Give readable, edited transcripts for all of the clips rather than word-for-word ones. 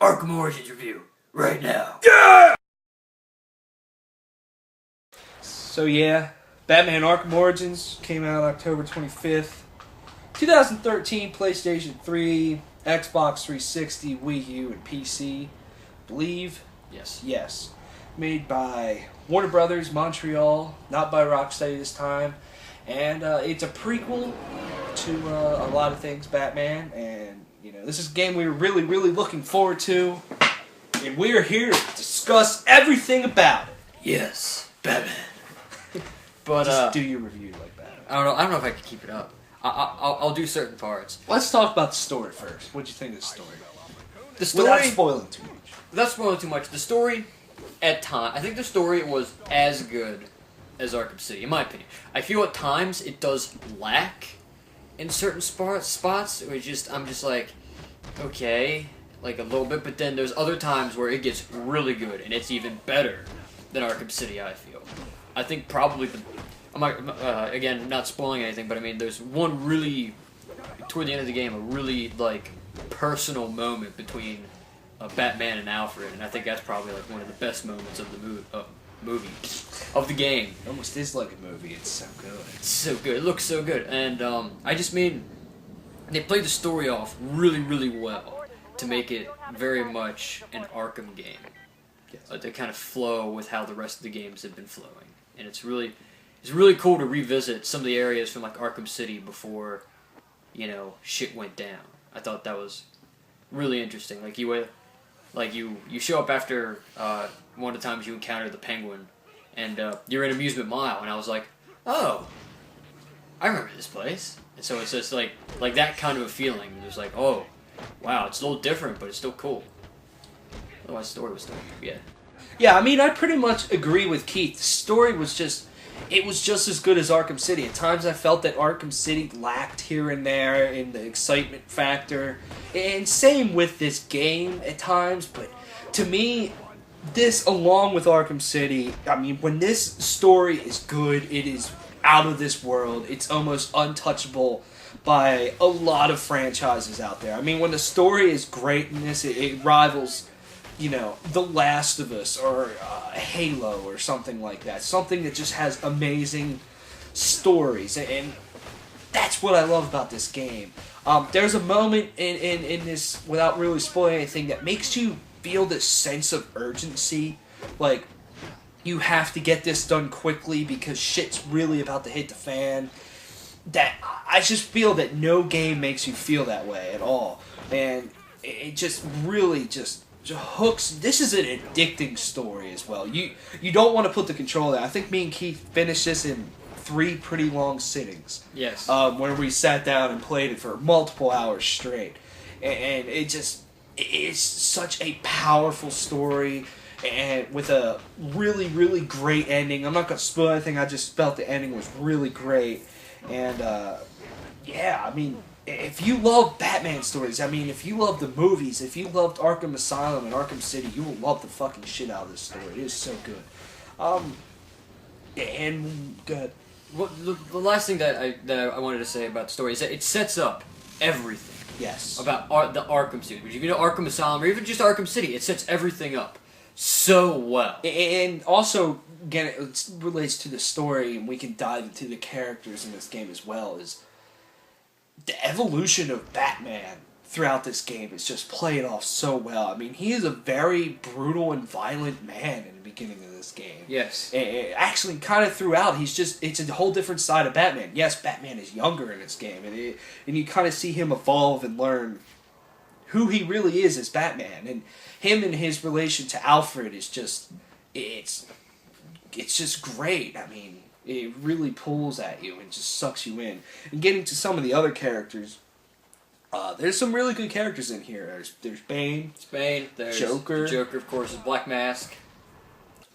Arkham Origins review right now. Yeah! So yeah, Batman Arkham Origins came out October 25th, 2013, PlayStation 3, Xbox 360, Wii U, and PC. Believe? Yes. Made by Warner Brothers Montreal, not by Rocksteady this time. And it's a prequel to a lot of things Batman. And, this is a game we were really, really looking forward to. And we're here to discuss everything about it. Yes, Batman. But Just do your review like that. I don't know if I can keep it up. I'll do certain parts. Let's talk about the story first. What'd you think of the story? The story, without spoiling too much. Without spoiling too much, the story, at times, I think the story was as good as Arkham City, in my opinion. I feel at times it does lack in certain spots. Where I'm just like, okay, like a little bit. But then there's other times where it gets really good, and it's even better than Arkham City, I feel. I think probably I'm not, again, not spoiling anything, but I mean, there's one really, toward the end of the game, a really, personal moment between Batman and Alfred, and I think that's probably, one of the best moments of the movie, of the game. It almost is like a movie. It's so good. It's so good. It looks so good. And, I just mean, they played the story off really, really well to make it very much an Arkham game. Yes. To kind of flow with how the rest of the games have been flowing. And it's really cool to revisit some of the areas from Arkham City before, shit went down. I thought that was really interesting. You show up after one of the times you encounter the Penguin, and you're in Amusement Mile, and I was like, oh, I remember this place. And so it's just like that kind of a feeling. It's like, oh, wow, it's a little different, but it's still cool. Otherwise, the story was still, yeah. Yeah, I mean, I pretty much agree with Keith. The story was just as good as Arkham City. At times I felt that Arkham City lacked here and there in the excitement factor. And same with this game at times, but to me, this along with Arkham City, I mean, when this story is good, it is out of this world. It's almost untouchable by a lot of franchises out there. I mean, when the story is great in this, it rivals, The Last of Us or Halo or something like that. Something that just has amazing stories. And that's what I love about this game. There's a moment in this, without really spoiling anything, that makes you feel this sense of urgency. Like, you have to get this done quickly because shit's really about to hit the fan. That I just feel that no game makes you feel that way at all. And it just really just hooks. This is an addicting story as well. You don't want to put the control there. I think me and Keith finished this in 3 pretty long sittings. Yes. Where we sat down and played it for multiple hours straight. And it's such a powerful story, and with a really, really great ending. I'm not going to spoil anything, I just felt the ending was really great. And, I mean, if you love Batman stories, I mean, if you love the movies, if you loved Arkham Asylum and Arkham City, you will love the fucking shit out of this story. It is so good. And go ahead. Well, the last thing that I wanted to say about the story is that it sets up everything. Yes. About the Arkham series. If you know Arkham Asylum or even just Arkham City, it sets everything up so well. And also, again, it relates to the story, and we can dive into the characters in this game as well, is the evolution of Batman throughout this game is just played off so well. I mean, he is a very brutal and violent man in the beginning of this game. Yes. And actually, kind of throughout, it's a whole different side of Batman. Yes, Batman is younger in this game, and you kind of see him evolve and learn who he really is as Batman. And him and his relation to Alfred is just, it's just great. I mean, it really pulls at you and just sucks you in. And getting to some of the other characters, there's some really good characters in here. There's Bane. There's Joker. Joker, of course, is Black Mask.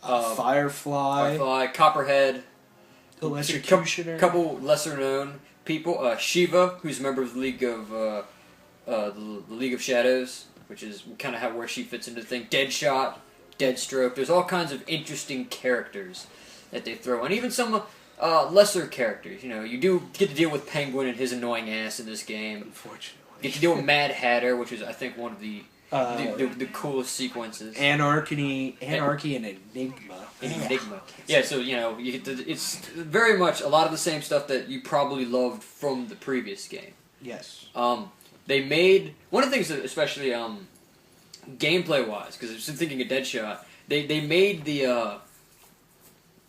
Firefly. Copperhead. Electrocutioner. Couple lesser known people. Shiva, who's a member of the League of Shadows, which is kind of where she fits into the thing. Deadshot, Deathstroke. There's all kinds of interesting characters that they throw, and even some lesser characters. You do get to deal with Penguin and his annoying ass in this game. Unfortunately. You get to deal with Mad Hatter, which is, I think, one of the the coolest sequences. Anarchy and Enigma. Enigma. Yeah, so you get it's very much a lot of the same stuff that you probably loved from the previous game. Yes. They made one of the things, that especially gameplay wise, because I was thinking of Deadshot. They made the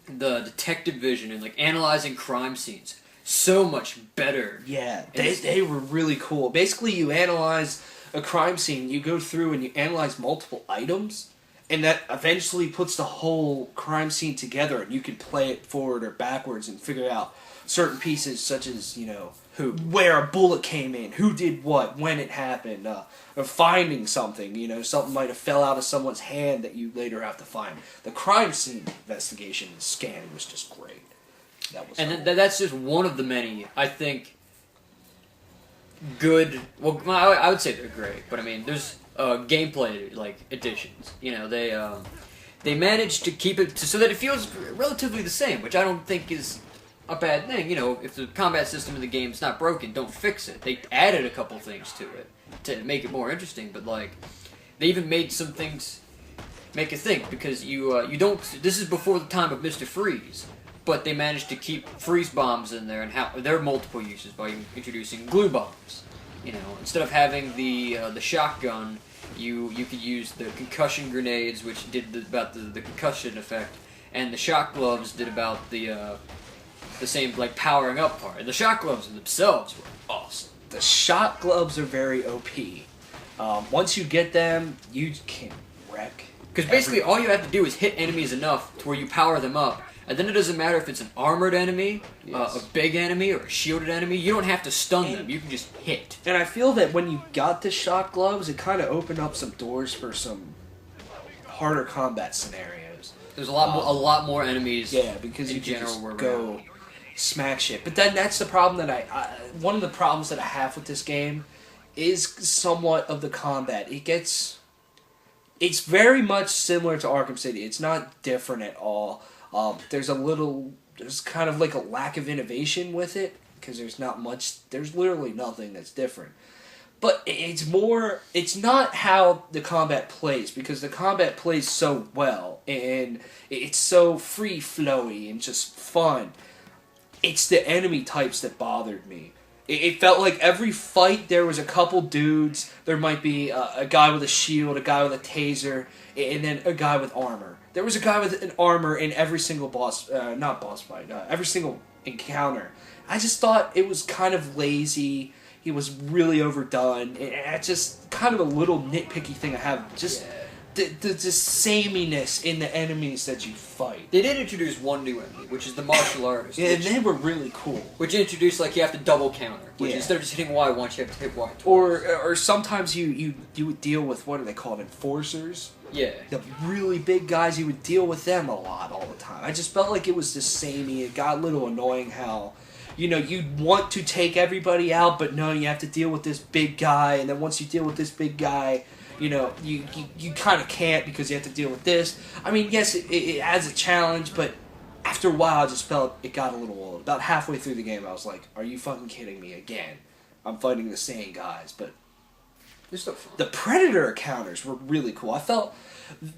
detective vision and like analyzing crime scenes so much better. Yeah, they were really cool. Basically, you analyze a crime scene, you go through and you analyze multiple items, and that eventually puts the whole crime scene together, and you can play it forward or backwards and figure out certain pieces, such as, where a bullet came in, who did what, when it happened, or finding something, something might have fell out of someone's hand that you later have to find. The crime scene investigation and scanning was just great. That was cool. That's just one of the many, I think, good. Well, I would say they're great, but I mean, there's gameplay additions. They managed to keep it so that it feels relatively the same, which I don't think is a bad thing. If the combat system in the game is not broken, don't fix it. They added a couple things to it to make it more interesting, but they even made some things make you think, because you don't. This is before the time of Mr. Freeze. But they managed to keep freeze bombs in there, and there are multiple uses by introducing glue bombs. Instead of having the shotgun, you could use the concussion grenades, which did about the concussion effect, and the shock gloves did about the same powering up part. And the shock gloves themselves were awesome. The shock gloves are very OP. Once you get them, you can wreck. Because basically all you have to do is hit enemies enough to where you power them up. And then it doesn't matter if it's an armored enemy, a big enemy, or a shielded enemy. You don't have to stun them. You can just hit. And I feel that when you got the shock gloves, it kind of opened up some doors for some harder combat scenarios. There's a lot more enemies. Yeah, because you can just go smack shit. But then that's the problem that one of the problems that I have with this game is somewhat of the combat. It's very much similar to Arkham City. It's not different at all. There's kind of like a lack of innovation with it, because there's literally nothing that's different. But it's not how the combat plays, because the combat plays so well, and it's so free-flowy and just fun. It's the enemy types that bothered me. It felt like every fight there was a couple dudes. There might be a guy with a shield, a guy with a taser, and then a guy with armor. There was a guy with an armor in every single every single encounter. I just thought it was kind of lazy. He was really overdone. It's just kind of a little nitpicky thing I have. Just the sameness in the enemies that you fight. They did introduce one new enemy, which is the martial artist. Yeah, and they were really cool. Which introduced you have to double counter, which instead of just hitting Y once, you have to hit Y twice. Or sometimes you would deal with, what are they called, enforcers? Yeah. The really big guys, you would deal with them a lot all the time. I just felt like it was the samey. It got a little annoying how, you'd want to take everybody out, but no, you have to deal with this big guy, and then once you deal with this big guy, you kind of can't, because you have to deal with this. I mean, yes, it adds a challenge, but after a while, I just felt it got a little old. About halfway through the game, I was like, are you fucking kidding me again? I'm fighting the same guys, but the Predator encounters were really cool. I felt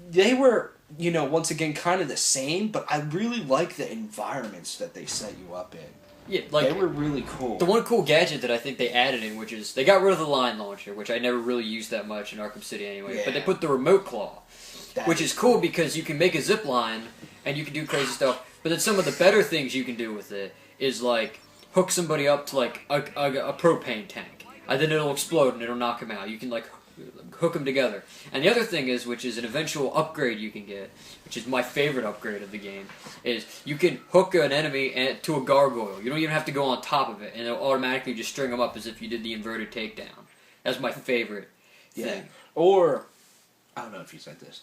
they were, once again, kind of the same, but I really like the environments that they set you up in. Yeah, they were really cool. The one cool gadget that I think they added in, which is, they got rid of the line launcher, which I never really used that much in Arkham City anyway, but they put the remote claw, which is cool because you can make a zip line, and you can do crazy stuff, but then some of the better things you can do with it is, hook somebody up to, a propane tank, and then it'll explode and it'll knock him out. You can, hook them together. And the other thing is, which is an eventual upgrade you can get, which is my favorite upgrade of the game, is you can hook an enemy to a gargoyle. You don't even have to go on top of it, and it'll automatically just string them up as if you did the inverted takedown. That's my favorite thing. Or, I don't know if you said this,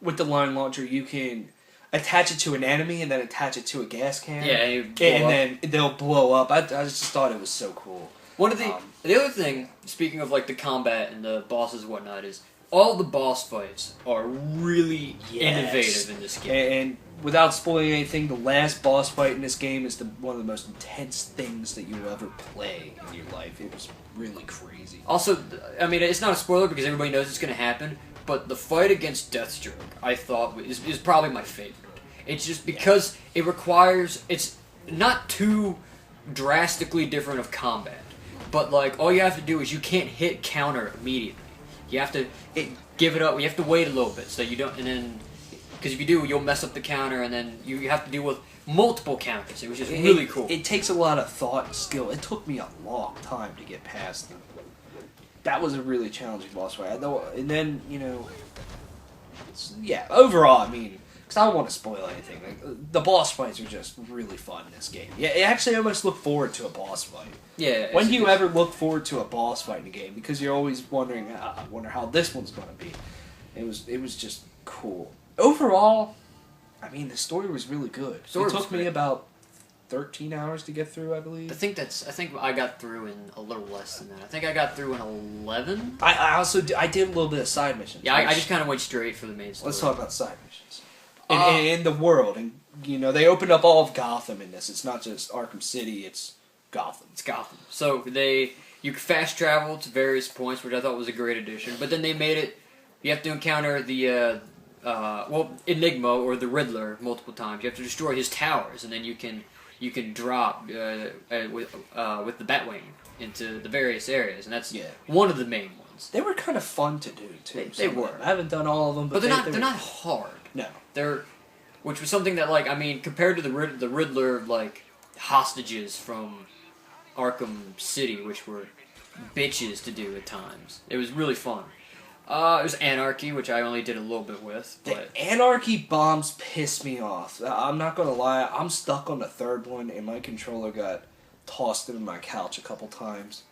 with the line launcher you can attach it to an enemy and then attach it to a gas can. Yeah, and then they'll blow up. I just thought it was so cool. One of the other thing, speaking of the combat and the bosses and whatnot, is all the boss fights are really Yes. innovative in this game. And without spoiling anything, the last boss fight in this game is one of the most intense things that you will ever play in your life. It was really crazy. Also, I mean, it's not a spoiler because everybody knows it's going to happen, but the fight against Deathstroke, I thought, is probably my favorite. It's just because it requires... It's not too drastically different of combat, but, like, all you have to do is you can't hit counter immediately. You have to give it up. You have to wait a little bit so you don't... And then... Because if you do, you'll mess up the counter, and then you have to deal with multiple counters, which is really cool. It takes a lot of thought and skill. It took me a long time to get past them. That was a really challenging boss fight. And then, yeah, overall, I mean, because I don't want to spoil anything. Like, the boss fights are just really fun in this game. Yeah, I actually almost look forward to a boss fight. Yeah. When do you ever look forward to a boss fight in a game? Because you're always wondering, I wonder how this one's going to be. It was just cool. Overall, I mean, the story was really good. It took me about 13 hours to get through, I believe. I think I got through in a little less than that. I think I got through in 11. I also I did a little bit of side missions. Yeah, I just kind of went straight for the main story. Let's talk about side missions. In the world, and they opened up all of Gotham in this. It's not just Arkham City; it's Gotham. It's Gotham. So you fast travel to various points, which I thought was a great addition. But then they made it. You have to encounter the Enigma or the Riddler multiple times. You have to destroy his towers, and then you can drop with the Batwing into the various areas, and that's one of the main ones. They were kind of fun to do too. They were. I haven't done all of them, but they're not hard. No, which was something that, like, I mean, compared to the Riddler, like, hostages from Arkham City, which were bitches to do at times. It was really fun. It was Anarchy, which I only did a little bit with. But the Anarchy bombs piss me off. I'm not gonna lie. I'm stuck on the third one, and my controller got tossed into my couch a couple times.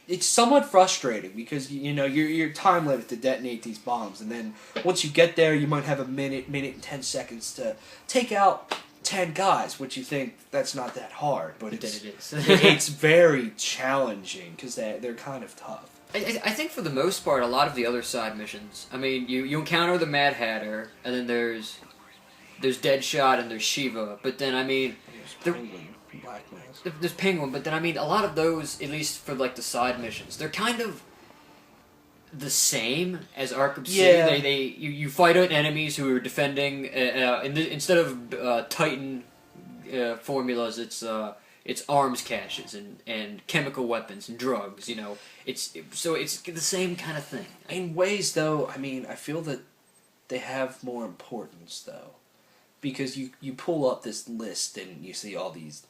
It's somewhat frustrating because your time limit to detonate these bombs, and then once you get there, you might have a minute and 10 seconds to take out 10 guys, which you think that's not that hard, but it is. It's very challenging because they're kind of tough. I think for the most part, a lot of the other side missions, I mean, you encounter the Mad Hatter, and then there's Deadshot and there's Shiva, but then, I mean... There's Penguin, but then, I mean, a lot of those, at least for, like, the side missions, they're kind of the same as Arkham City. Yeah. You fight out enemies who are defending, instead of Titan formulas, it's arms caches and chemical weapons and drugs, It's the same kind of thing. In ways, though, I mean, I feel that they have more importance, though. Because you pull up this list and you see all these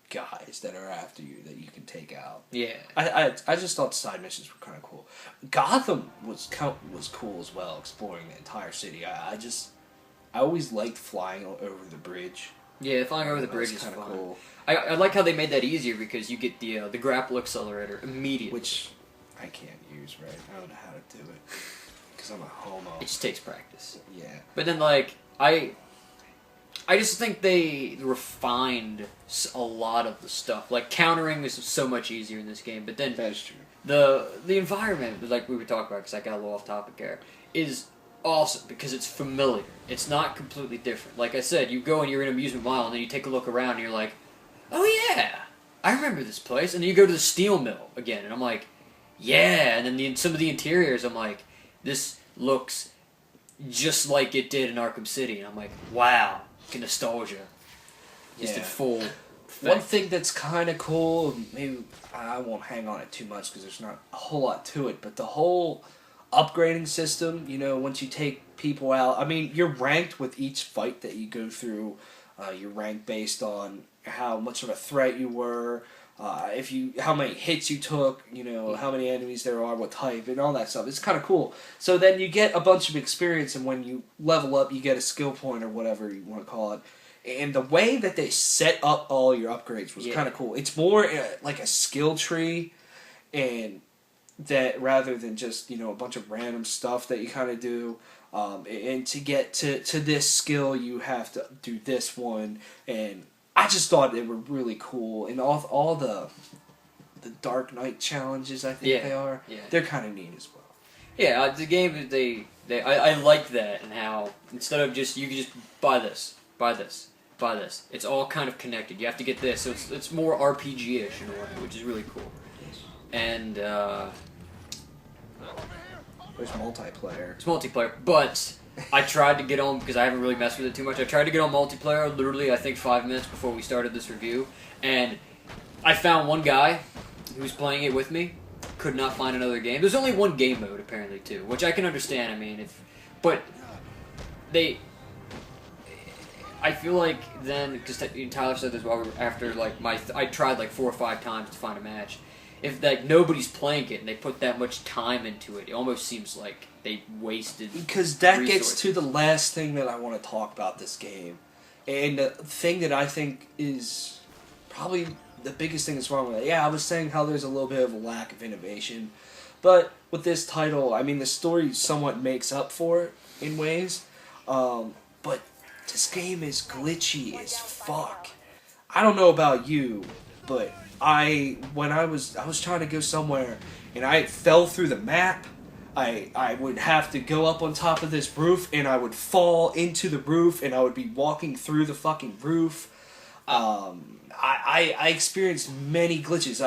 guys that are after you that you can take out. Yeah. I just thought side missions were kind of cool. Gotham was cool as well, exploring the entire city. I always liked flying over the bridge. Yeah, flying over the bridge is kind of cool. I like how they made that easier because you get the grapple accelerator immediately. Which I can't use, right? I don't know how to do it. Because I'm a homo. It just takes practice. Yeah. But then, like, I just think they refined a lot of the stuff. Like, countering is so much easier in this game, but then... That's true. The environment, like we were talking about, because I got a little off topic there, is awesome because it's familiar. It's not completely different. Like I said, you go and you're in Amusement Mile, and then you take a look around, and you're like, oh yeah, I remember this place. And then you go to the steel mill again, and I'm like, yeah. And then some of the interiors, I'm like, this looks just like it did in Arkham City. And I'm like, wow, nostalgia. Just in full effect. One thing that's kind of cool, maybe I won't hang on it too much because there's not a whole lot to it, but the whole upgrading system, once you take people out, I mean, you're ranked with each fight that you go through. You're ranked based on how much of a threat you were, how many hits you took, how many enemies there are, what type, and all that stuff. It's kind of cool. So then you get a bunch of experience, and when you level up, you get a skill point or whatever you want to call it. And the way that they set up all your upgrades was kind of cool. It's more like a skill tree, and that rather than just a bunch of random stuff that you kind of do. And to get to this skill, you have to do this one, and I just thought they were really cool. And all the Dark Knight challenges, I think they are. Yeah. They're kind of neat as well. Yeah, the game I like that, and how instead of just you can just buy this, buy this, buy this. It's all kind of connected. You have to get this, so it's more RPG-ish in a way, which is really cool. And There's multiplayer. it's multiplayer, but I tried to get on because I haven't really messed with it too much. I tried to get on multiplayer literally I think 5 minutes before we started this review, and I found one guy who was playing it with me. Could not find another game. There's only one game mode apparently too, which I can understand. I mean, but I feel like then because Tyler said this while after like I tried like 4 or 5 times to find a match. If like nobody's playing it and they put that much time into it, it almost seems like they wasted. Because that resources. gets to the last thing that I want to talk about this game, and the thing that I think is probably the biggest thing that's wrong with it. Yeah, I was saying how there's a little bit of a lack of innovation, but with this title, I mean, the story somewhat makes up for it in ways, but this game is glitchy as fuck. I don't know about you, but when I was trying to go somewhere and I fell through the map, I would have to go up on top of this roof and I would fall into the roof and I would be walking through the fucking roof. I experienced many glitches.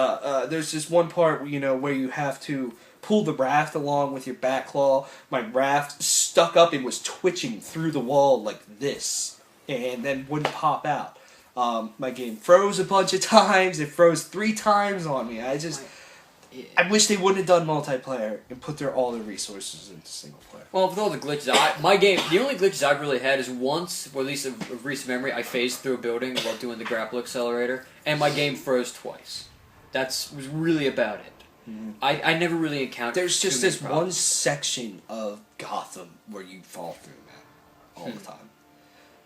There's this one part where you have to pull the raft along with your back claw. My raft stuck up and was twitching through the wall like this, and then wouldn't pop out. My game froze a bunch of times. It froze 3 times on me. I wish they wouldn't have done multiplayer and put all their resources into single player. Well, with all the glitches, the only glitches I've really had is once, or at least of recent memory, I phased through a building while doing the grapple accelerator, and my game froze twice. That was really about it. Mm-hmm. I never really encountered. There's just this one section of Gotham where you fall through that all the time,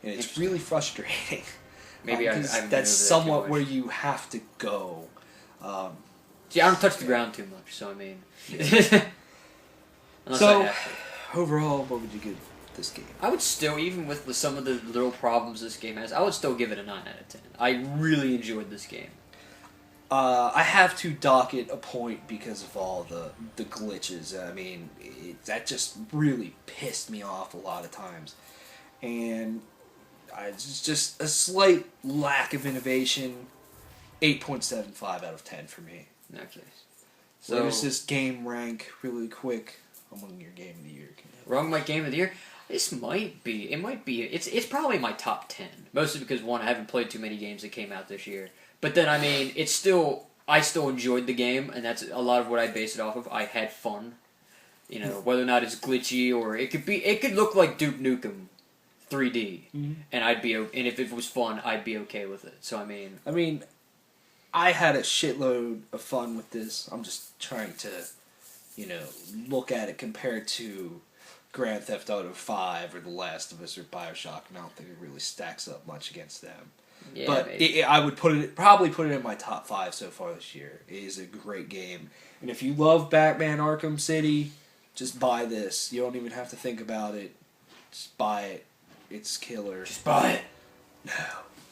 and it's really frustrating. Maybe that's somewhat where you have to go. See, I don't touch the ground too much, so I mean. So, overall, what would you give this game? I would still, even with some of the little problems this game has, I would still give it a 9 out of 10. I really enjoyed this game. I have to dock it a point because of all the glitches. I mean, that just really pissed me off a lot of times. And it's just a slight lack of innovation. 8.75 out of 10 for me. Okay. So, where's this game rank really quick among your game of the year? Wrong my game of the year? This might be. It might be. It's probably my top 10. Mostly because, one, I haven't played too many games that came out this year. But then, I mean, I still enjoyed the game, and that's a lot of what I base it off of. I had fun. Whether or not it's glitchy, or it could look like Duke Nukem 3D. Mm-hmm. And if it was fun, I'd be okay with it. So, I mean, I had a shitload of fun with this. I'm just trying to, look at it compared to Grand Theft Auto 5 or The Last of Us or Bioshock, and I don't think it really stacks up much against them. Yeah, but I would probably put it in my top 5 so far this year. It is a great game. And if you love Batman Arkham City, just buy this. You don't even have to think about it. Just buy it. It's killer. Just buy it. No.